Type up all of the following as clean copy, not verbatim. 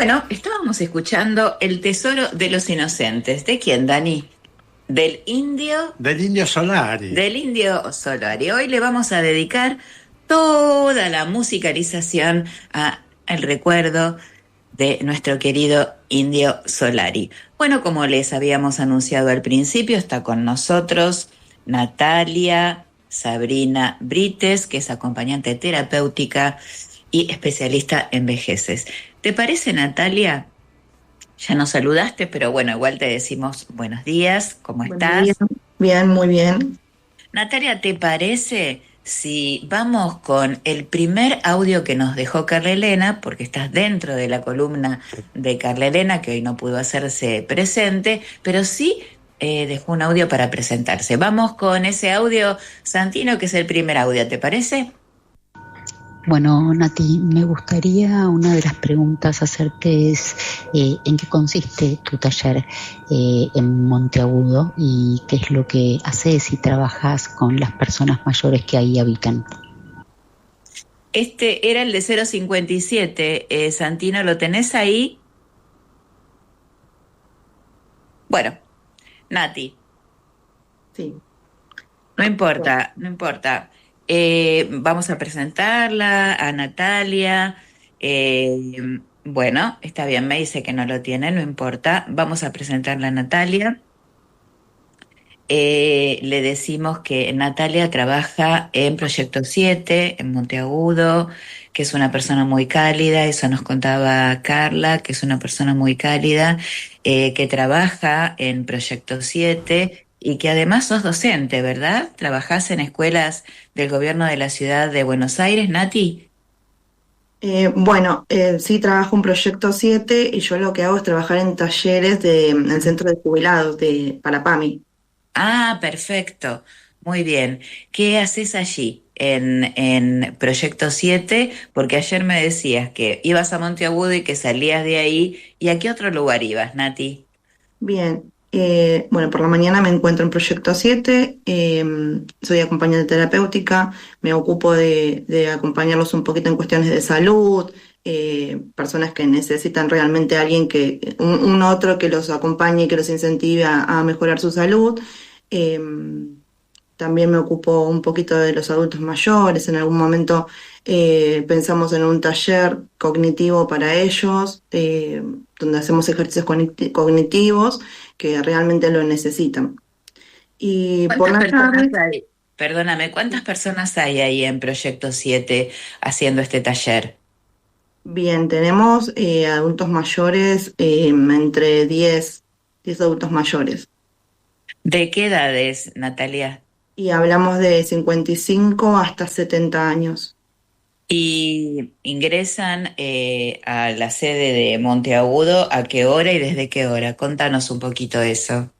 Bueno, estábamos escuchando El Tesoro de los Inocentes. ¿De quién, Dani? Del indio, Del Indio Solari. del indio Solari. Hoy le vamos a dedicar toda la musicalización a el recuerdo de nuestro querido indio Solari. Bueno, como les habíamos anunciado al principio, está con nosotros Natalia Sabrina Brites, que es acompañante terapéutica y especialista en vejeces. ¿Te parece, Natalia? Ya nos saludaste, pero bueno, igual te decimos buenos días, ¿cómo Buen día. estás? Bien, muy bien. Natalia, ¿te parece si vamos con el primer audio que nos dejó Carla Elena, porque estás dentro de la columna de Carla Elena, que hoy no pudo hacerse presente, pero sí dejó un audio para presentarse? Vamos con ese audio, Santino, que es el primer audio, ¿te parece? Bueno, Nati, me gustaría una de las preguntas hacerte es ¿en qué consiste tu taller en Monteagudo y qué es lo que haces y trabajas con las personas mayores que ahí habitan? Este era el de 057, Santino, ¿lo tenés ahí? Bueno, Nati. Sí. No Bueno, importa, no importa. Vamos a presentarla a Natalia. Bueno, está bien, me dice que no lo tiene, no importa. Vamos a presentarla a Natalia. Le decimos que Natalia trabaja en Proyecto 7 en Monteagudo, que es una persona muy cálida, eso nos contaba Carla, que es una persona muy cálida, que trabaja en Proyecto 7 y que además sos docente, ¿verdad? ¿Trabajás en escuelas del gobierno de la ciudad de Buenos Aires, Nati? sí trabajo en Proyecto 7 y yo lo que hago es trabajar en talleres en el centro de jubilados para PAMI. Ah, perfecto. Muy bien. ¿Qué haces allí en Proyecto 7? Porque ayer me decías que ibas a Monteagudo y que salías de ahí. ¿Y a qué otro lugar ibas, Nati? Bien, bueno, por la mañana me encuentro en Proyecto 7, soy acompañante terapéutica, me ocupo de acompañarlos un poquito en cuestiones de salud, personas que necesitan realmente a alguien un otro que los acompañe y que los incentive a mejorar su salud. También me ocupo un poquito de los adultos mayores. En algún momento pensamos en un taller cognitivo para ellos, donde hacemos ejercicios cognitivos que realmente lo necesitan. Y por ¿Cuántas la personas tarde, hay? Perdóname, ¿cuántas personas hay ahí en Proyecto 7 haciendo este taller? bien, tenemos adultos mayores, entre 10 adultos mayores. ¿De qué edades, Natalia? Y hablamos de 55 hasta 70 años. Y ingresan a la sede de Monteagudo, ¿a qué hora y desde qué hora? Contanos un poquito eso.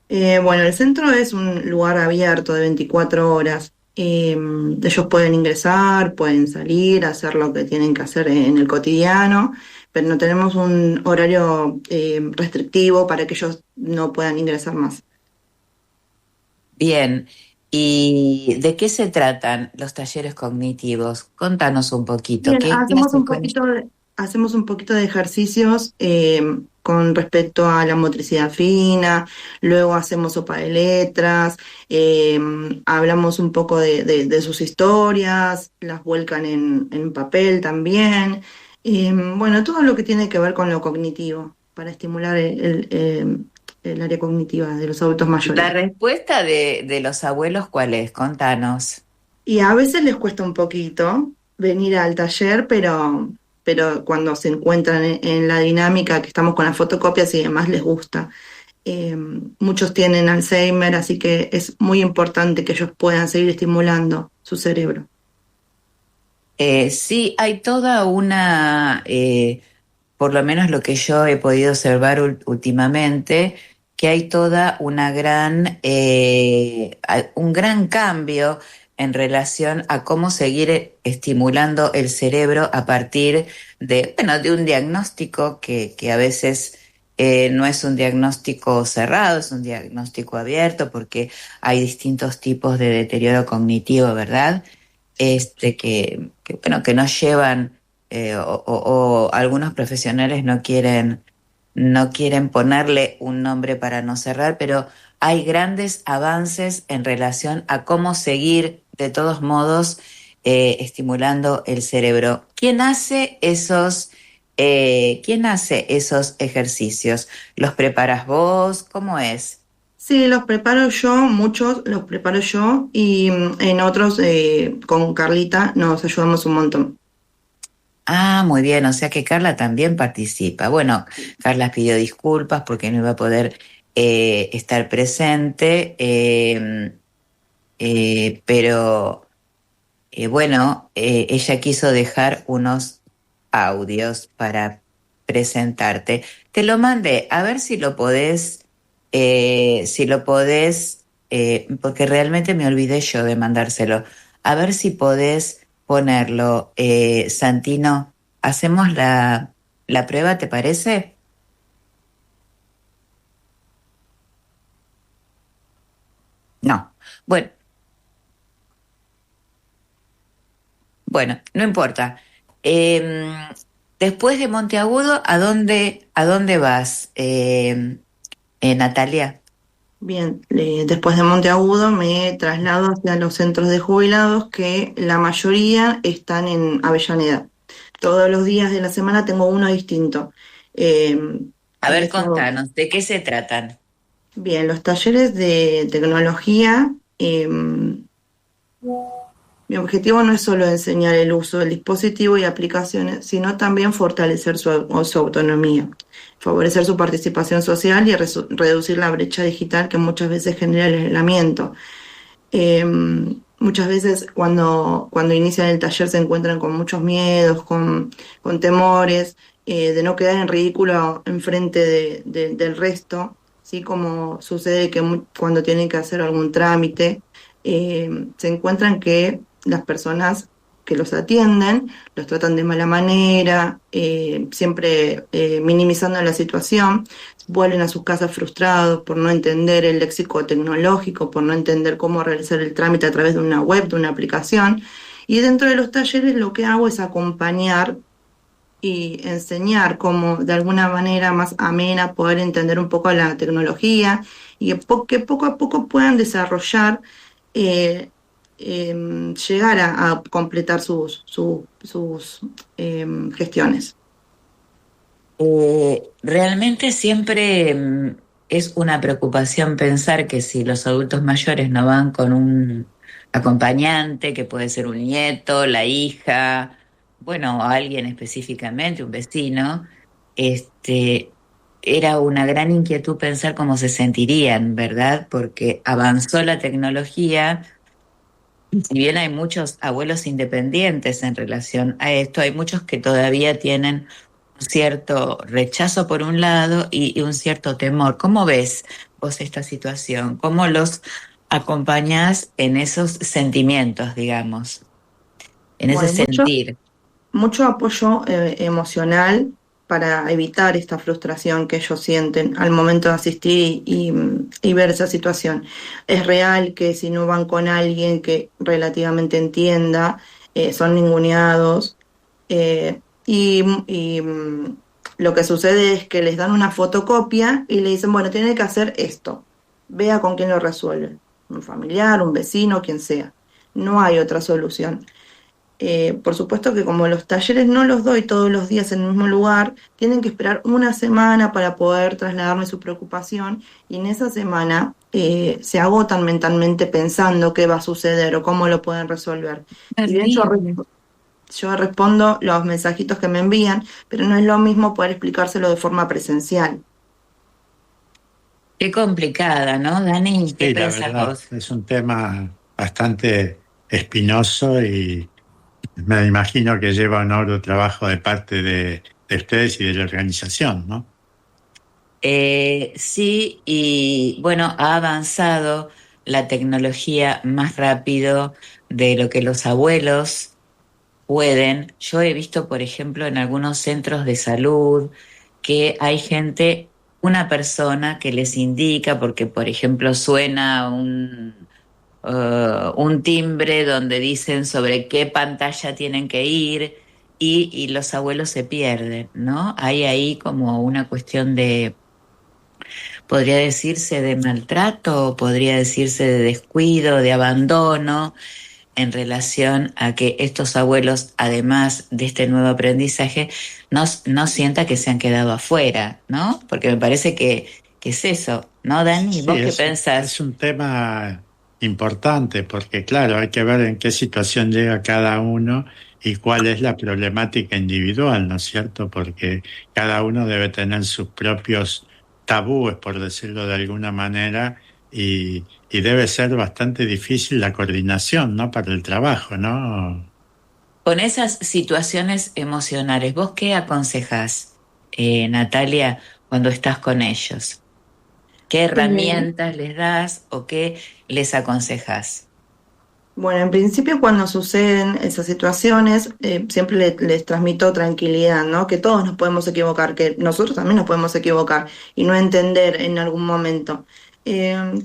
Bueno, el centro es un lugar abierto de 24 horas. Ellos pueden ingresar, pueden salir, hacer lo que tienen que hacer en el cotidiano, pero no tenemos un horario restrictivo para que ellos no puedan ingresar más. Bien, ¿y de qué se tratan los talleres cognitivos? Contanos un poquito, Bien, ¿qué haces con ellos? hacemos un poquito de ejercicios con respecto a la motricidad fina, luego hacemos sopa de letras, eh, hablamos un poco de sus historias, las vuelcan en papel también. Bueno, todo lo que tiene que ver con lo cognitivo, para estimular el área cognitiva de los adultos La mayores. respuesta de los abuelos, ¿cuál es? Contanos. Y a veces les cuesta un poquito venir al taller, pero cuando se encuentran en la dinámica que estamos con las fotocopias y demás, les gusta. Muchos tienen Alzheimer, así que es muy importante que ellos puedan seguir estimulando su cerebro. Sí, hay toda una, por lo menos lo que yo he podido observar últimamente, que hay toda una gran, un gran cambio en relación a cómo seguir estimulando el cerebro a partir de, bueno, de un diagnóstico que a veces no es un diagnóstico cerrado, es un diagnóstico abierto porque hay distintos tipos de deterioro cognitivo, ¿verdad? Bueno, que nos llevan o algunos profesionales no quieren ponerle un nombre para no cerrar, pero hay grandes avances en relación a cómo seguir de todos modos estimulando el cerebro. ¿Quién hace esos ejercicios? ¿Los preparas vos? ¿Cómo es? Sí, los preparo yo, muchos los preparo yo y en otros con Carlita nos ayudamos un montón. Ah, muy bien, o sea que Carla también participa. Bueno, Carla pidió disculpas porque no iba a poder estar presente, pero bueno, ella quiso dejar unos audios para presentarte. Te lo mandé, a ver si lo podés, porque realmente me olvidé yo de mandárselo. A ver si podés ponerlo, Santino. ¿Hacemos la prueba, te parece? No. Bueno, bueno, no importa. Em, Después de Monteagudo, ¿a dónde vas, Natalia? Bien, después de Monteagudo me traslado hacia los centros de jubilados que la mayoría están en Avellaneda. Todos los días de la semana tengo uno distinto. Eh, A ver, contanos, ¿de qué se tratan? Bien, los talleres de tecnología, mi objetivo no es solo enseñar el uso del dispositivo y aplicaciones, sino también fortalecer su autonomía, favorecer su participación social y reducir la brecha digital que muchas veces genera el aislamiento. Eh, Muchas veces cuando inician el taller se encuentran con muchos miedos, con temores, de no quedar en ridículo en frente del resto, ¿sí? Como sucede que cuando tienen que hacer algún trámite, se encuentran que las personas que los atienden los tratan de mala manera, siempre minimizando la situación, vuelven a sus casas frustrados por no entender el léxico tecnológico, por no entender cómo realizar el trámite a través de una web, de una aplicación. Y dentro de los talleres lo que hago es acompañar y enseñar cómo de alguna manera más amena poder entender un poco la tecnología y que poco a poco puedan desarrollar, llegar a completar sus gestiones. Realmente siempre es una preocupación pensar que si los adultos mayores no van con un acompañante, que puede ser un nieto, la hija, bueno, alguien específicamente, un vecino, este, era una gran inquietud pensar cómo se sentirían, ¿verdad? Porque avanzó la tecnología. Si bien hay muchos abuelos independientes en relación a esto, hay muchos que todavía tienen un cierto rechazo por un lado y un cierto temor. ¿Cómo ves vos esta situación? ¿Cómo los acompañás en esos sentimientos, digamos, en ese Bueno, sentir? mucho apoyo emocional para evitar esta frustración que ellos sienten al momento de asistir y ver esa situación. Es real que si no van con alguien que relativamente entienda, son ninguneados, y lo que sucede es que les dan una fotocopia y le dicen, bueno, tiene que hacer esto. Vea con quién lo resuelve. Un familiar, un vecino, quien sea. No hay otra solución. Por supuesto que como los talleres no los doy todos los días en el mismo lugar, tienen que esperar una semana para poder trasladarme su preocupación y en esa semana se agotan mentalmente pensando qué va a suceder o cómo lo pueden resolver. Si bien Terrible. yo respondo los mensajitos que me envían, pero no es lo mismo poder explicárselo de forma presencial. Qué complicada, ¿no, Dani? ¿Qué Sí, la pensás verdad, vos? es un tema bastante espinoso y me imagino que lleva un arduo trabajo de parte de ustedes y de la organización, ¿no? Sí, y bueno, ha avanzado la tecnología más rápido de lo que los abuelos pueden. Yo he visto, por ejemplo, en algunos centros de salud que hay gente, una persona que les indica, porque, por ejemplo, suena un timbre donde dicen sobre qué pantalla tienen que ir y los abuelos se pierden, ¿no? Hay ahí como una cuestión de, podría decirse de maltrato, podría decirse de descuido, de abandono, en relación a que estos abuelos, además de este nuevo aprendizaje, no sienta que se han quedado afuera, ¿no? Porque me parece que es eso, ¿no, Dani? Sí, ¿Vos qué es pensás? un tema importante porque, claro, hay que ver en qué situación llega cada uno y cuál es la problemática individual, ¿no es cierto? Porque cada uno debe tener sus propios tabúes, por decirlo de alguna manera, y debe ser bastante difícil la coordinación, ¿no? Para el trabajo, ¿no? Con esas situaciones emocionales, ¿vos qué aconsejás, Natalia, cuando estás con ellos? ¿Qué Eh, herramientas les das o qué les aconsejás? Bueno, en principio cuando suceden esas situaciones, siempre les transmito tranquilidad, ¿no? Que todos nos podemos equivocar, que nosotros también nos podemos equivocar y no entender en algún momento.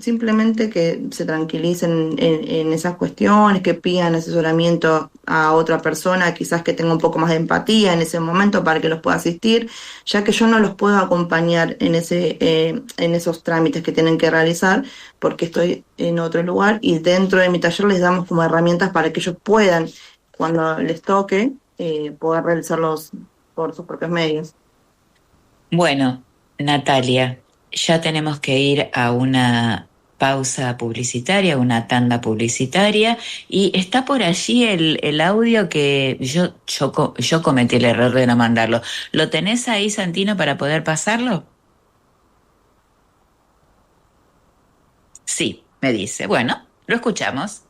Simplemente que se tranquilicen en esas cuestiones, que pidan asesoramiento a otra persona, quizás que tenga un poco más de empatía en ese momento para que los pueda asistir, ya que yo no los puedo acompañar en esos trámites que tienen que realizar porque estoy en otro lugar y dentro de mi taller les damos como herramientas para que ellos puedan, cuando les toque, poder realizarlos por sus propios medios. Bueno, Natalia, ya tenemos que ir a una pausa publicitaria, una tanda publicitaria, y está por allí el audio que yo cometí el error de no mandarlo. ¿Lo tenés ahí, Santino, para poder pasarlo? Sí, me dice. Bueno, lo escuchamos.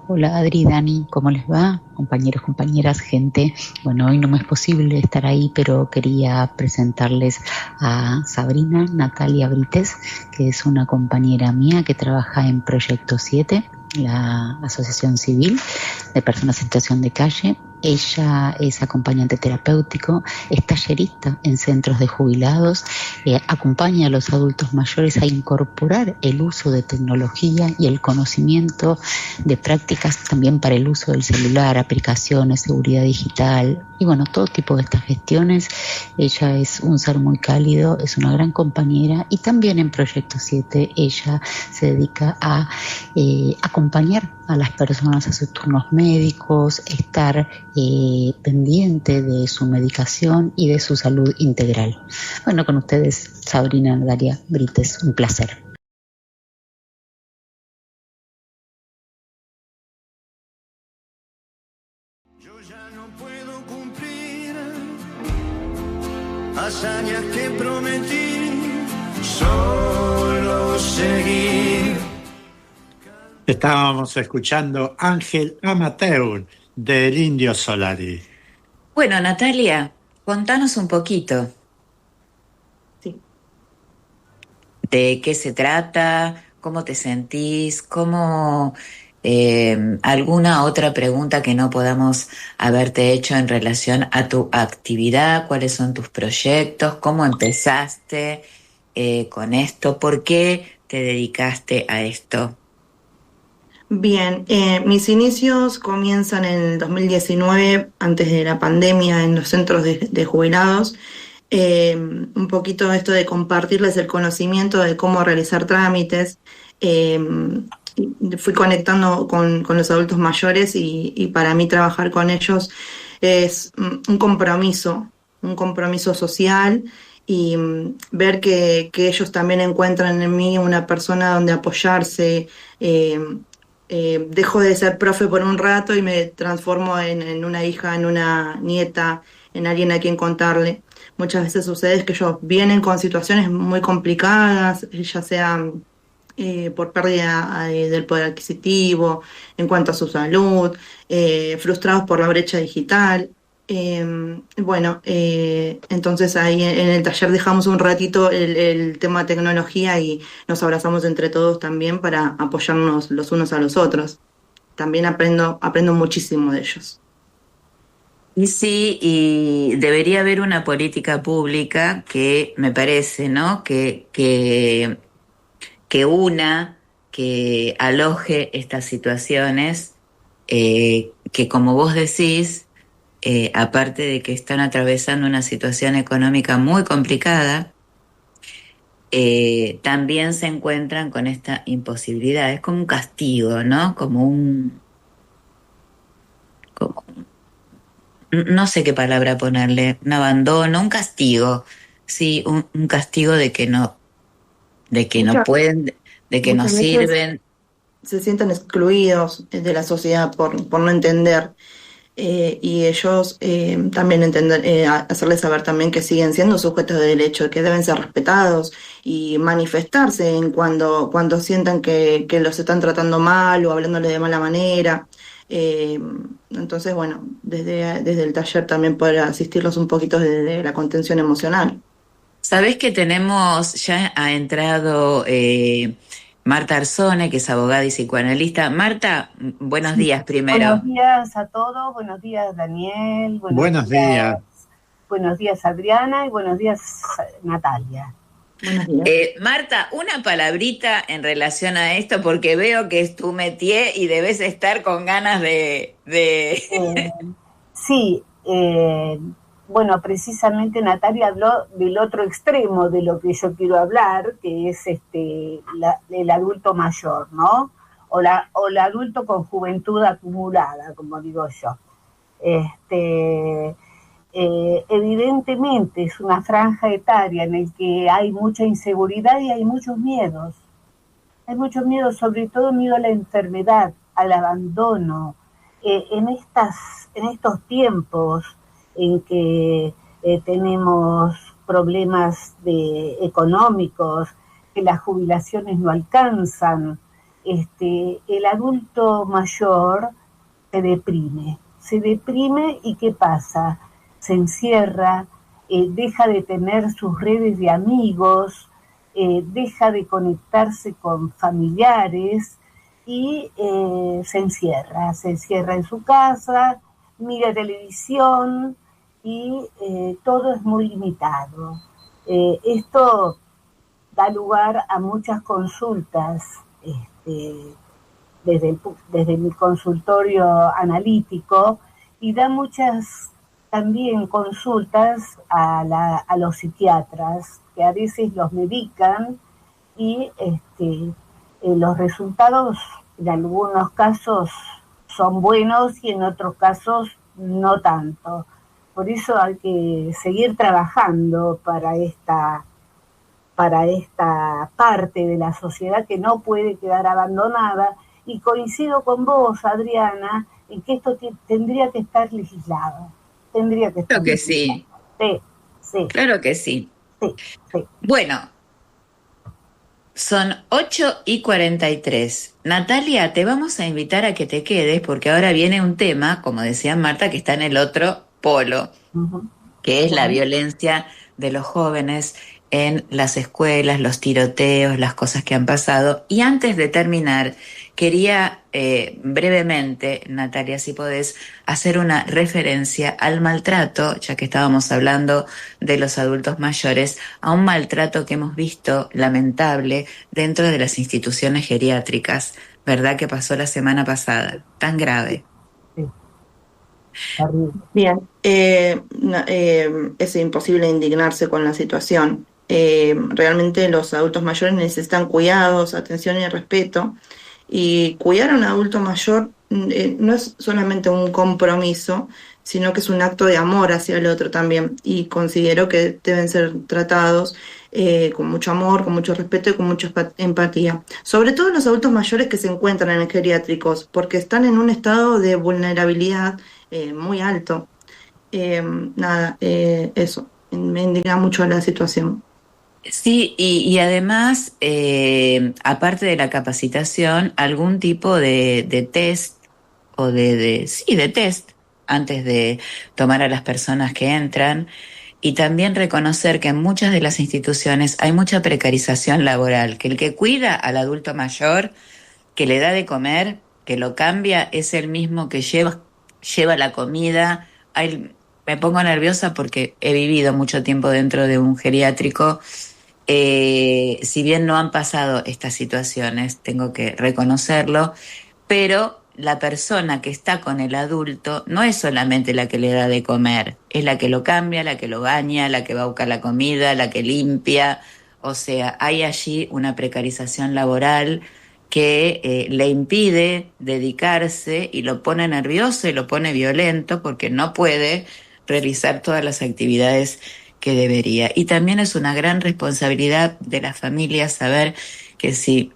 Hola Adri, Dani, ¿cómo les va? Compañeros, compañeras, gente. Bueno, hoy no me es posible estar ahí, pero quería presentarles a Sabrina Natalia Brites, que es una compañera mía que trabaja en Proyecto 7, la asociación civil de personas en situación de calle. Ella es acompañante terapéutico, es tallerista en centros de jubilados, acompaña a los adultos mayores a incorporar el uso de tecnología y el conocimiento de prácticas también para el uso del celular, aplicaciones, seguridad digital y bueno, todo tipo de estas gestiones. Ella es un ser muy cálido, es una gran compañera y también en Proyecto 7 ella se dedica a acompañar a las personas a sus turnos médicos, estar pendiente de su medicación y de su salud integral. Bueno, con ustedes, Sabrina Daria Brites, un placer. Yo ya no puedo cumplir hazañas que prometí, solo seguir. Estábamos escuchando Ángel Amateur del Indio Solari. Bueno, Natalia, contanos un poquito Sí. de qué se trata, cómo te sentís, cómo alguna otra pregunta que no podamos haberte hecho en relación a tu actividad, cuáles son tus proyectos, cómo empezaste con esto, por qué te dedicaste a esto. Bien, mis inicios comienzan en el 2019, antes de la pandemia, en los centros de jubilados. Un poquito esto de compartirles el conocimiento de cómo realizar trámites. eh, Fui conectando con los adultos mayores y para mí trabajar con ellos es un compromiso social y ver que ellos también encuentran en mí una persona donde apoyarse. eh, Dejo de ser profe por un rato y me transformo en una hija, en una nieta, en alguien a quien contarle. Muchas veces sucede que ellos vienen con situaciones muy complicadas, ya sea por pérdida del poder adquisitivo, en cuanto a su salud, frustrados por la brecha digital. Bueno, entonces ahí en el taller dejamos un ratito el tema tecnología y nos abrazamos entre todos también para apoyarnos los unos a los otros. También aprendo muchísimo de ellos. Y sí, y debería haber una política pública que me parece, ¿no? Que una, que aloje estas situaciones, que como vos decís, aparte de que están atravesando una situación económica muy complicada, también se encuentran con esta imposibilidad. Es como un castigo, ¿no? Como, no sé qué palabra ponerle, un abandono, un castigo, sí, un castigo de que no Muchas, pueden, de que no muchas veces sirven. se sienten excluidos de la sociedad por no entender. Y ellos también entender, hacerles saber también que siguen siendo sujetos de derecho, que deben ser respetados y manifestarse en cuando sientan que los están tratando mal o hablándole de mala manera. Eh, entonces, bueno, desde el taller también poder asistirlos un poquito desde la contención emocional. Sabés que ya ha entrado Marta Arzone, que es abogada y psicoanalista. Marta, buenos Sí. días Buenos primero. días a todos, buenos días Daniel, Buenos días. buenos días Adriana y buenos días Natalia. Buenos días. Marta, una palabrita en relación a esto, porque veo que es tu métier y debes estar con ganas Sí, bueno, precisamente Natalia habló del otro extremo de lo que yo quiero hablar, que es el adulto mayor, ¿no? O el adulto con juventud acumulada, como digo yo. Evidentemente es una franja etaria en la que hay mucha inseguridad y hay muchos miedos. Hay muchos miedos, sobre todo miedo a la enfermedad, al abandono. En estos tiempos en que tenemos problemas económicos, que las jubilaciones no alcanzan, el adulto mayor se deprime y ¿qué pasa? Se encierra, deja de tener sus redes de amigos, deja de conectarse con familiares y se encierra en su casa, mira televisión y todo es muy limitado. Esto da lugar a muchas consultas desde mi consultorio analítico y da muchas también consultas a los psiquiatras que a veces los medican y los resultados en algunos casos son buenos y en otros casos no tanto. Por eso hay que seguir trabajando para esta parte de la sociedad que no puede quedar abandonada, y coincido con vos, Adriana, en que esto tendría que estar legislado. Claro que sí, Sí, claro que sí. sí. Bueno, son 8:43. Natalia, te vamos a invitar a que te quedes porque ahora viene un tema, como decía Marta, que está en el otro polo, Uh-huh. que es la Bueno. violencia de los jóvenes en las escuelas, los tiroteos, las cosas que han pasado. Y antes de terminar, quería brevemente, Natalia, si podés, hacer una referencia al maltrato, ya que estábamos hablando de los adultos mayores, a un maltrato que hemos visto lamentable dentro de las instituciones geriátricas, ¿verdad? Que pasó la semana pasada, tan grave. Sí. Terrible. Bien, es imposible indignarse con la situación. Realmente los adultos mayores necesitan cuidados, atención y respeto. Y cuidar a un adulto mayor no es solamente un compromiso, sino que es un acto de amor hacia el otro también. Y considero que deben ser tratados con mucho amor, con mucho respeto y con mucha empatía. Sobre todo los adultos mayores que se encuentran en geriátricos, porque están en un estado de vulnerabilidad muy alto. Eso, me indigna mucho la situación. Sí, y además, aparte de la capacitación, algún tipo de test o sí, de test antes de tomar a las personas que entran, y también reconocer que en muchas de las instituciones hay mucha precarización laboral, que el que cuida al adulto mayor, que le da de comer, que lo cambia, es el mismo que lleva la comida. Me pongo nerviosa porque he vivido mucho tiempo dentro de un geriátrico. Si bien no han pasado estas situaciones, tengo que reconocerlo, pero la persona que está con el adulto no es solamente la que le da de comer, es la que lo cambia, la que lo baña, la que va a buscar la comida, la que limpia. O sea, hay allí una precarización laboral que le impide dedicarse y lo pone nervioso y lo pone violento porque no puede realizar todas las actividades que debería. Y también es una gran responsabilidad de las familias saber que si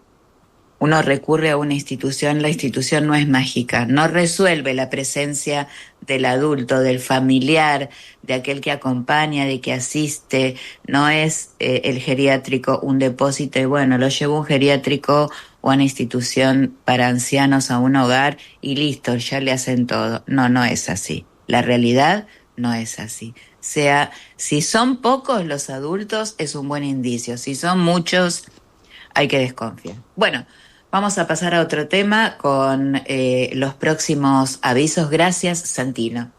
uno recurre a una institución, la institución no es mágica, no resuelve la presencia del adulto, del familiar, de aquel que acompaña, de que asiste. No es el geriátrico un depósito y bueno, lo llevo a un geriátrico o a una institución para ancianos, a un hogar y listo, ya le hacen todo. No, no es así. La realidad no es así. Sea, si son pocos los adultos, es un buen indicio. Si son muchos, hay que desconfiar. Bueno, vamos a pasar a otro tema con los próximos avisos. Gracias, Santino.